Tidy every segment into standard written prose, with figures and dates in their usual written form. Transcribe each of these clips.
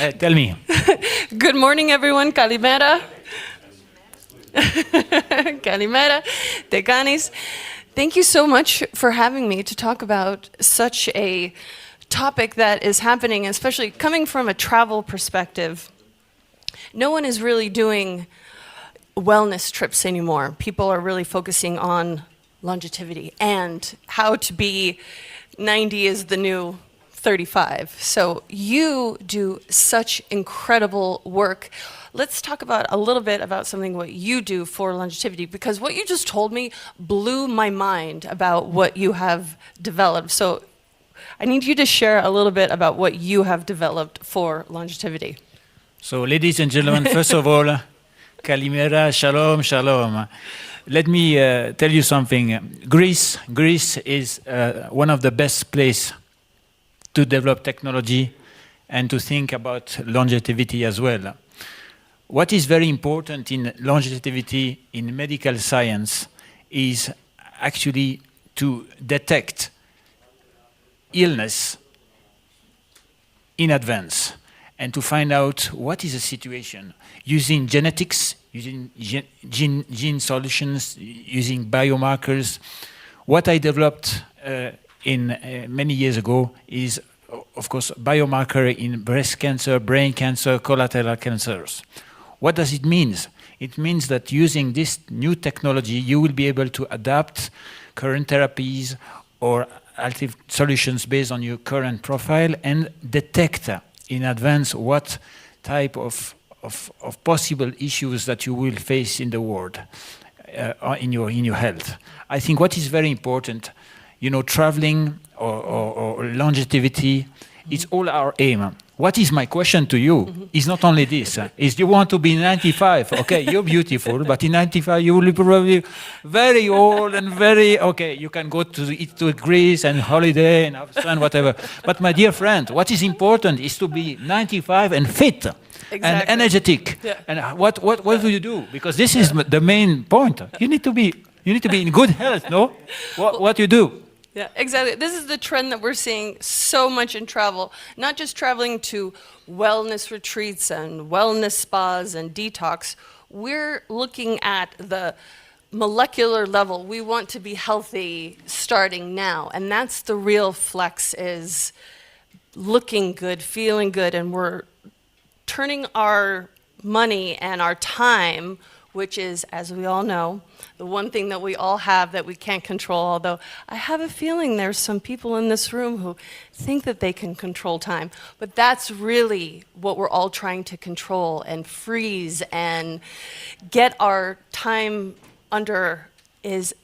Tell me. Good morning, everyone. Kalimera. Kalimera. Tekanis. Thank you so much for having me to talk about such a topic that is happening, especially coming from a travel perspective. No one is really doing wellness trips anymore. People are really focusing on longevity and how to be 90 is the new 35. So you do such incredible work. Let's talk about a little bit about something what you do for longevity, because what you just told me blew my mind about what you have developed. So I need you to share a little bit about what you have developed for longevity. So, ladies and gentlemen, first of all, Kalimera, Shalom, Shalom. Let me tell you something. Greece is one of the best places to develop technology and to think about longevity as well. What is very important in longevity in medical science is actually to detect illness in advance and to find out what is the situation using genetics, using gene solutions, using biomarkers. What I developed many years ago is, of course, biomarker in breast cancer, brain cancer, collateral cancers. What does it mean? It means that using this new technology, you will be able to adapt current therapies or alternative solutions based on your current profile and detect in advance what type of possible issues that you will face in the world, in your health. I think what is very important, traveling or longevity, it's all our aim. What is my question to you? Is not only this, is you want to be 95, okay, you're beautiful, but in 95 you will be probably very old and you can go to Greece and holiday and have fun, whatever. But my dear friend, what is important is to be 95 and fit. Exactly. And energetic. Yeah. And what do you do? Because this is the main point. You need to be in good health, no? What you do? Yeah, exactly. This is the trend that we're seeing so much in travel, not just traveling to wellness retreats and wellness spas and detox. We're looking at the molecular level. We want to be healthy starting now. And that's the real flex, is looking good, feeling good, and we're turning our money and our time, which is, as we all know, the one thing that we all have that we can't control, although I have a feeling there's some people in this room who think that they can control time. But that's really what we're all trying to control and freeze and get our time under, is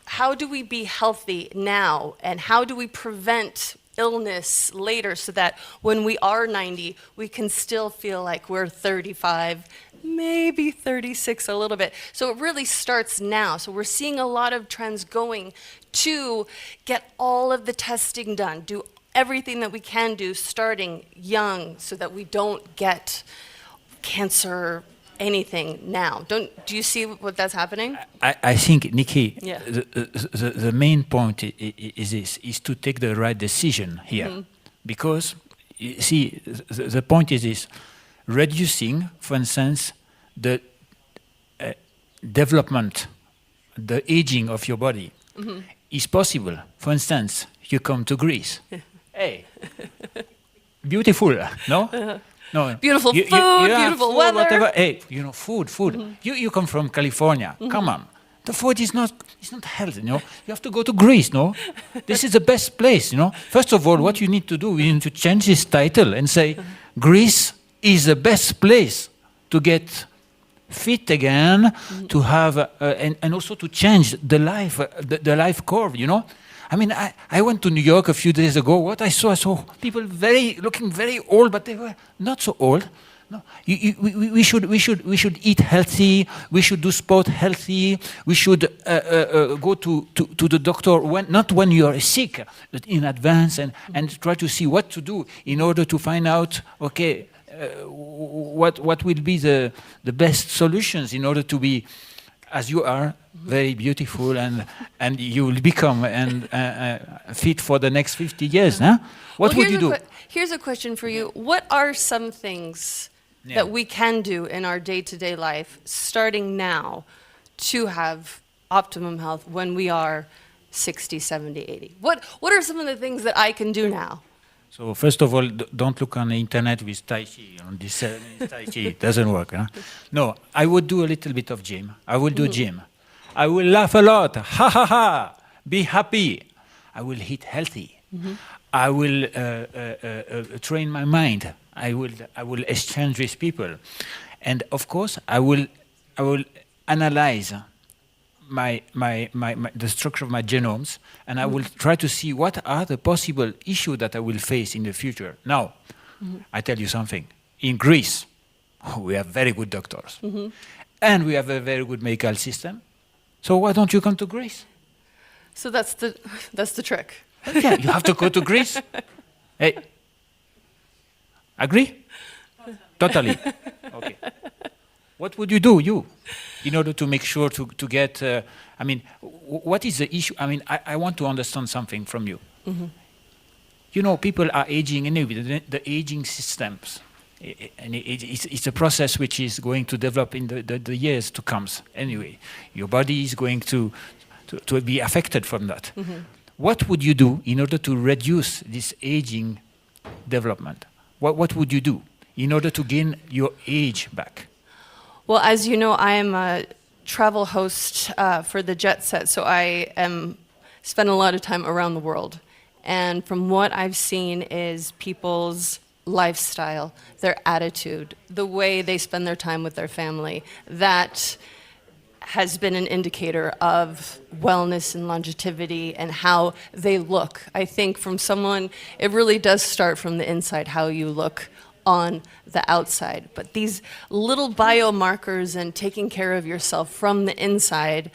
how do we be healthy now and how do we prevent illness later so that when we are 90, we can still feel like we're 35, maybe 36 a little bit. So it really starts now. So we're seeing a lot of trends going to get all of the testing done, do everything that we can do starting young so that we don't get cancer, anything now. Do you see what that's happening? I think, Nikki, yeah. the main point is to take the right decision here. Mm-hmm. Because, you see, the point is this: reducing, for instance, the development, the aging of your body is possible. For instance, you come to Greece. Hey, beautiful, no? Uh-huh. No. Beautiful food, beautiful food, weather. Whatever. Hey, food. Mm-hmm. You come from California. Mm-hmm. Come on. The food is not healthy, You have to go to Greece, This is the best place, First of all, what you need to do, you need to change this title and say, Greece is the best place to get fit again, to have, and also to change the life curve, I mean, I went to New York a few days ago. What I saw people looking very old, but they were not so old. No, we should eat healthy. We should do sport healthy. We should go to the doctor not when you are sick, but in advance, and try to see what to do in order to find out. Okay, what will be the best solutions in order to be, as you are, very beautiful, and you will become fit for the next 50 years. Huh? What would you do? Here's a question for you. What are some things that we can do in our day-to-day life, starting now, to have optimum health when we are 60, 70, 80? What are some of the things that I can do now? So first of all, don't look on the internet with Tai Chi. On this Tai Chi, it doesn't work. Huh? No, I would do a little bit of gym. I will do gym. I will laugh a lot. Ha ha ha. Be happy. I will eat healthy. I will train my mind. I will exchange with people, and of course, I will analyze the structure of my genomes, and I will try to see what are the possible issues that I will face in the future. Now, I tell you something. In Greece, we have very good doctors, and we have a very good medical system. So why don't you come to Greece? So that's the trick. Yeah, you have to go to Greece. Hey, agree? Totally. Okay. What would you do, in order to make sure to get, what is the issue? I mean, I want to understand something from you. You know, people are aging anyway, the aging systems. And it's a process which is going to develop in the years to come. Anyway, your body is going to be affected from that. What would you do in order to reduce this aging development? What would you do in order to gain your age back? Well, as you know, I am a travel host for the Jet Set, so I spend a lot of time around the world. And from what I've seen is people's lifestyle, their attitude, the way they spend their time with their family, that has been an indicator of wellness and longevity and how they look. I think from someone, it really does start from the inside, how you look on the outside. But these little biomarkers and taking care of yourself from the inside,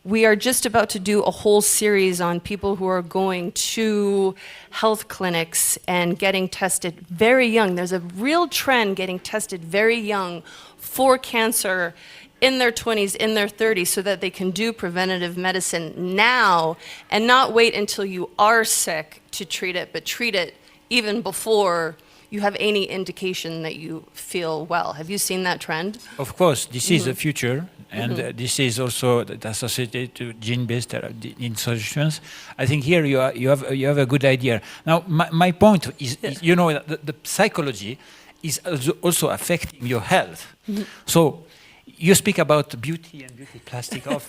we are just about to do a whole series on people who are going to health clinics and getting tested very young. There's a real trend getting tested very young for cancer in their 20s, in their 30s, so that they can do preventative medicine now and not wait until you are sick to treat it, but treat it even before you have any indication that you feel well. Have you seen that trend? Of course, this is the future, and this is also associated to gene-based in solutions. I think here you have a good idea. Now, my point is, you know, the psychology is also affecting your health. So you speak about beauty and beauty plastic. Oh,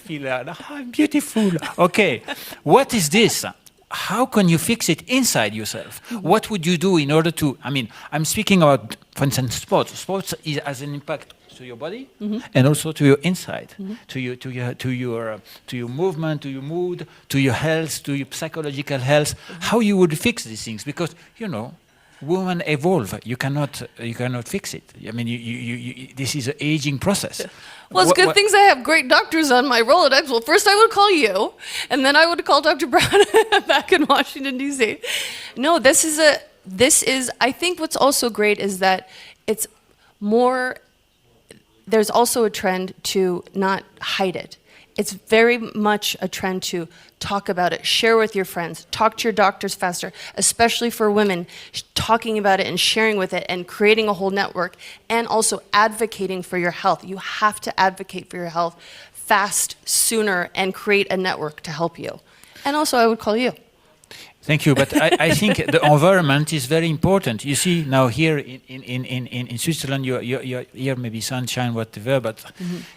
I'm beautiful. Okay, what is this? How can you fix it inside yourself? What would you do in order to? I mean, I'm speaking about, for instance, sports. Sports has an impact to your body and also to your inside, to your movement, to your mood, to your health, to your psychological health. How you would fix these things? Because you know, women evolve. You cannot fix it. I mean, this is an aging process. Well, it's good things I have great doctors on my Rolodex. Well, first I would call you, and then I would call Dr. Brown back in Washington, D.C. No, this is, I think what's also great is that it's more, there's also a trend to not hide it. It's very much a trend to talk about it, share with your friends, talk to your doctors faster, especially for women, talking about it and sharing with it and creating a whole network, and also advocating for your health. You have to advocate for your health fast, sooner, and create a network to help you. And also, I would call you. Thank you, but I think the environment is very important. You see, now here in Switzerland, you're here maybe sunshine, whatever, but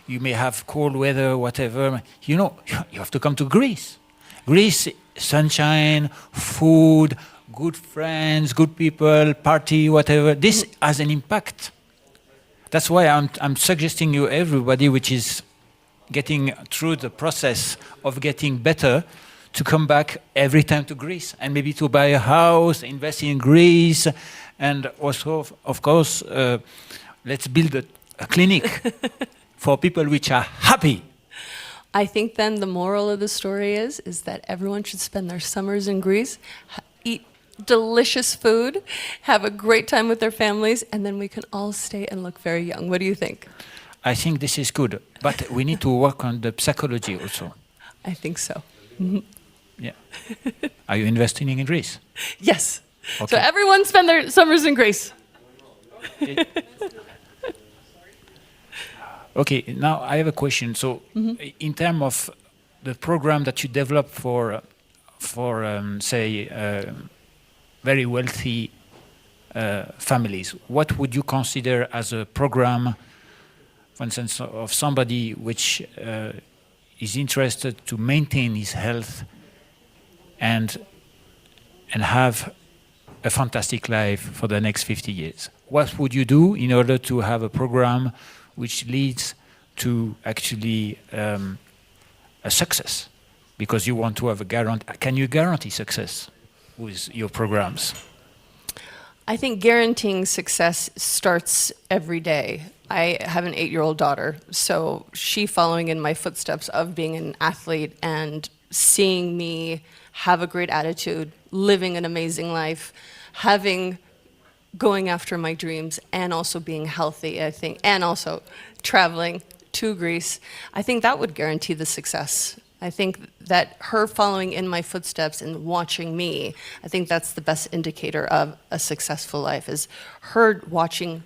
you may have cold weather, whatever. You know, you have to come to Greece. Greece, sunshine, food, good friends, good people, party, whatever. This has an impact. That's why I'm suggesting you, everybody, which is getting through the process of getting better, to come back every time to Greece and maybe to buy a house, invest in Greece, and also, of course, let's build a clinic for people which are happy. I think then the moral of the story is that everyone should spend their summers in Greece, eat delicious food, have a great time with their families, and then we can all stay and look very young. What do you think? I think this is good, but we need to work on the psychology also. I think so. Yeah. Are you investing in Greece? Yes. So Okay. everyone spend their summers in Greece. Okay, now I have a question. So, in terms of the program that you develop for say, very wealthy families, what would you consider as a program, for instance, of somebody which is interested to maintain his health and have a fantastic life for the next 50 years? What would you do in order to have a program which leads to actually a success? Because you want to have a guarantee. Can you guarantee success with your programs? I think guaranteeing success starts every day. I have an 8-year-old daughter, so she following in my footsteps of being an athlete and seeing me have a great attitude, living an amazing life, going after my dreams, and also being healthy, I think, and also traveling to Greece. I think that would guarantee the success. I think that her following in my footsteps and watching me, I think that's the best indicator of a successful life, is her watching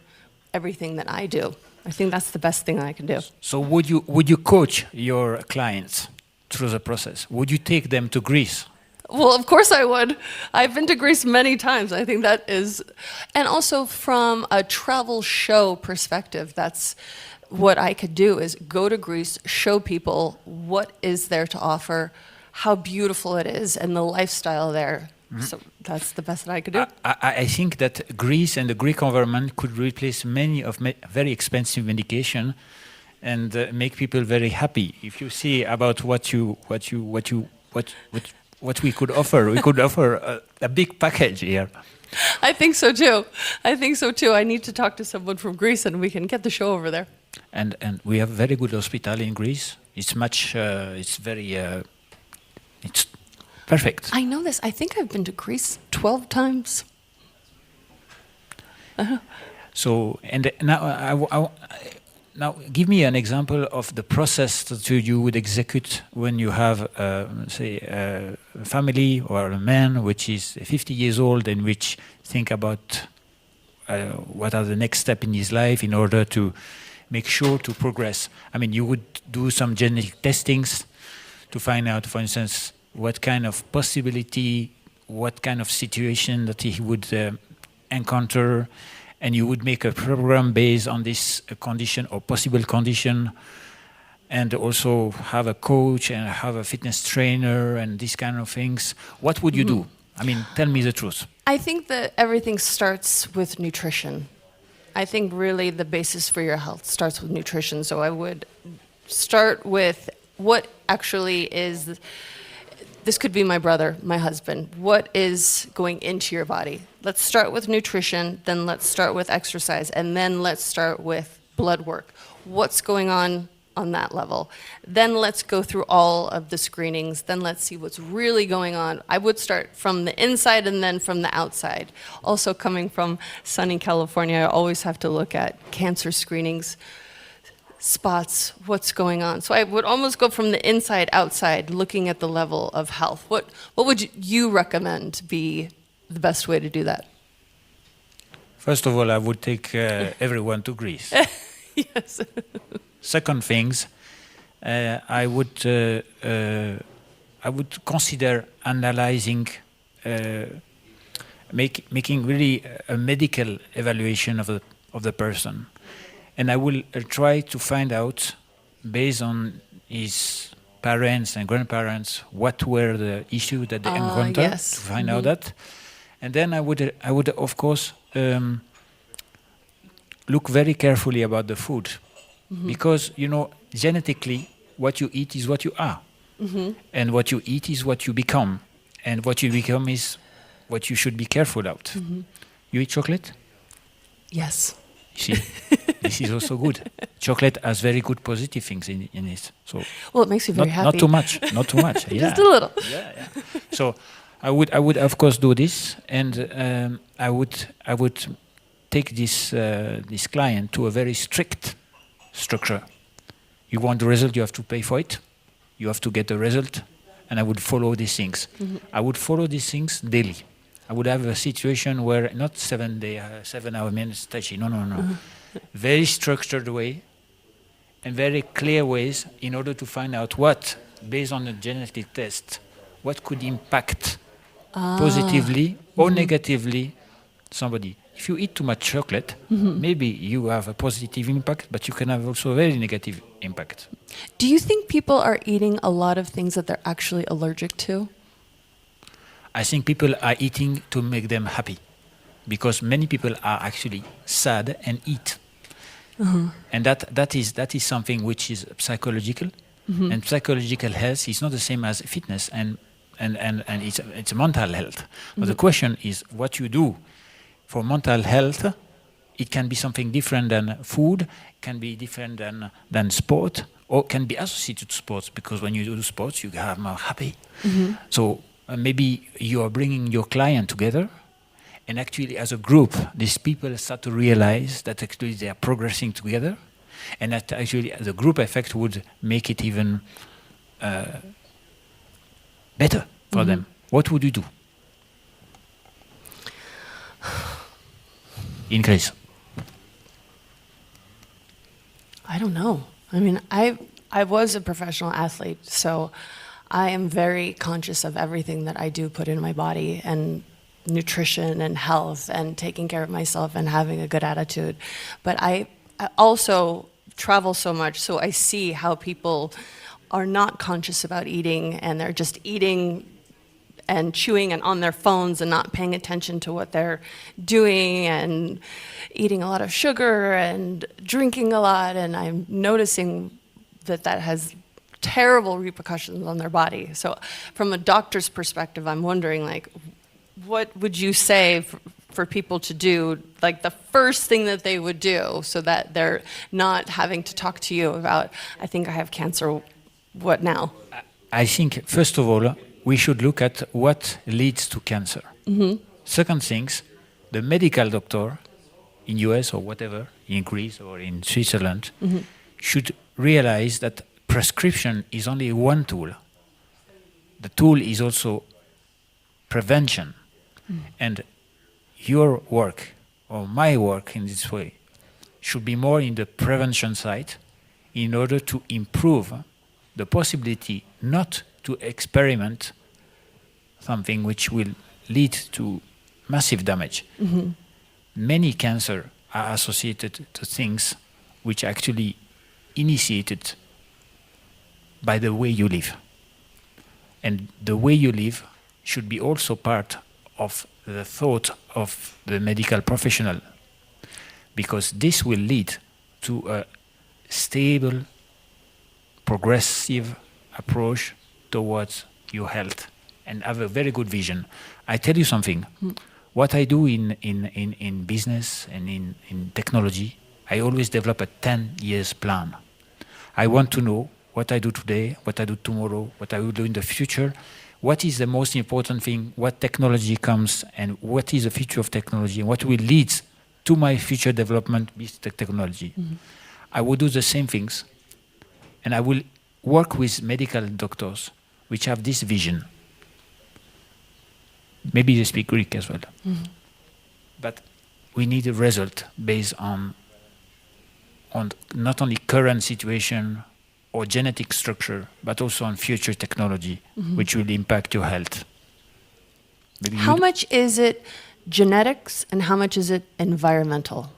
everything that I do. I think that's the best thing I can do. So would you coach your clients through the process? Would you take them to Greece? Well, of course I would. I've been to Greece many times. I think that is, and also from a travel show perspective, that's what I could do, is go to Greece, show people what is there to offer, how beautiful it is, and the lifestyle there. So that's the best that I could do. I think that Greece and the Greek government could replace many of very expensive medication and make people very happy. If you see about what we could offer, we could offer a big package here. I think so too. I need to talk to someone from Greece and we can get the show over there. And we have very good hospital in Greece. It's perfect. I know this. I think I've been to Greece 12 times. So, and now give me an example of the process that you would execute when you have, say, a family or a man which is 50 years old and which think about what are the next step in his life in order to make sure to progress. I mean, you would do some genetic testings to find out, for instance, what kind of possibility, what kind of situation that he would encounter, and you would make a program based on this condition or possible condition, and also have a coach and have a fitness trainer and these kind of things. What would you do? I mean, tell me the truth. I think that everything starts with nutrition. I think really the basis for your health starts with nutrition. So I would start with what actually is, this could be my brother, my husband, what is going into your body. Let's start with nutrition, then let's start with exercise, and then let's start with blood work. What's going on that level? Then let's go through all of the screenings, then let's see what's really going on. I would start from the inside and then from the outside. Also coming from sunny California, I always have to look at cancer screenings, spots, what's going on. So I would almost go from the inside outside, looking at the level of health. What would you recommend be the best way to do that? First of all, I would take everyone to Greece. Yes. Second things, I would consider analyzing, making really a medical evaluation of the person, and I will try to find out, based on his parents and grandparents, what were the issues that they encountered, yes. to find out that, and then I would of course look very carefully about the food. Because, genetically, what you eat is what you are. And what you eat is what you become. And what you become is what you should be careful of. You eat chocolate? Yes. You see, this is also good. Chocolate has very good positive things in it. So Well, it makes you very happy. not too much. Not too much. Yeah. Just a little. Yeah. So I would of course do this, and I would take this client to a very strict structure. You want the result, you have to pay for it. You have to get the result, and I would follow these things. I would follow these things daily. I would have a situation where not 7 hour minutes Tai Chi. No. Very structured way and very clear ways in order to find out what, based on a genetic test, what could impact positively or negatively somebody. If you eat too much chocolate, maybe you have a positive impact, but you can have also a very negative impact. Do you think people are eating a lot of things that they're actually allergic to? I think people are eating to make them happy, because many people are actually sad and eat. And that is something which is psychological, and psychological health is not the same as fitness, and it's mental health. But the question is what you do for mental health. It can be something different than food, can be different than sport, or can be associated to sports, because when you do sports, you are more happy. So maybe you are bringing your client together, and actually as a group, these people start to realize that actually they are progressing together, and that actually the group effect would make it even better for them. What would you do? Increase. I don't know. I mean, I was a professional athlete, so I am very conscious of everything that I do put in my body, and nutrition and health and taking care of myself and having a good attitude. But I also travel so much, so I see how people are not conscious about eating, and they're just eating and chewing and on their phones and not paying attention to what they're doing, and eating a lot of sugar and drinking a lot. And I'm noticing that has terrible repercussions on their body. So from a doctor's perspective, I'm wondering, like, what would you say for people to do, like the first thing that they would do, so that they're not having to talk to you about, I think I have cancer, what now? I think, first of all, we should look at what leads to cancer. Second things, the medical doctor in US or whatever, in Greece or in Switzerland, should realize that prescription is only one tool. The tool is also prevention. And your work, or my work in this way, should be more in the prevention side, in order to improve the possibility not to experiment something which will lead to massive damage. Many cancer are associated to things which are actually initiated by the way you live. And the way you live should be also part of the thought of the medical professional, because this will lead to a stable, progressive approach towards your health, and have a very good vision. I tell you something, what I do in business and in technology, I always develop a 10 years plan. I want to know what I do today, what I do tomorrow, what I will do in the future, what is the most important thing, what technology comes, and what is the future of technology, and what will lead to my future development with the technology. I will do the same things, and I will work with medical doctors which have this vision. Maybe they speak Greek as well. But we need a result based on not only current situation or genetic structure, but also on future technology, which will impact your health. Maybe how much is it genetics and how much is it environmental?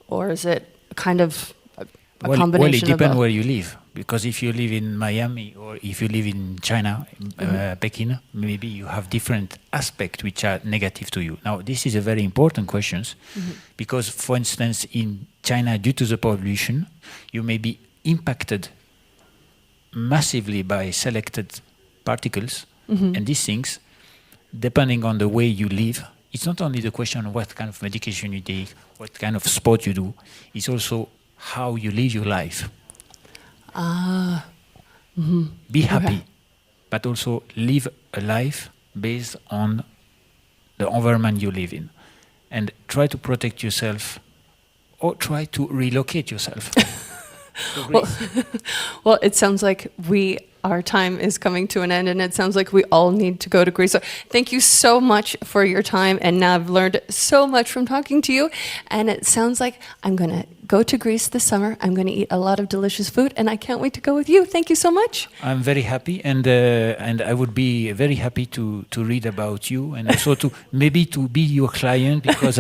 Or is it kind of a combination well, it of depends both? where you live. Because if you live in Miami or if you live in China, Peking, maybe you have different aspects which are negative to you. Now, this is a very important question, because, for instance, in China, due to the pollution, you may be impacted massively by selected particles, and these things, depending on the way you live, it's not only the question of what kind of medication you take, what kind of sport you do, it's also how you live your life. Be happy, but also live a life based on the environment you live in, and try to protect yourself, or try to relocate yourself. Well, it sounds like we our time is coming to an end, and it sounds like we all need to go to Greece. So thank you so much for your time, and now I've learned so much from talking to you, and it sounds like I'm going to go to Greece this summer. I'm going to eat a lot of delicious food, and I can't wait to go with you. Thank you so much. I'm very happy, and I would be very happy to read about you, and also to maybe to be your client, because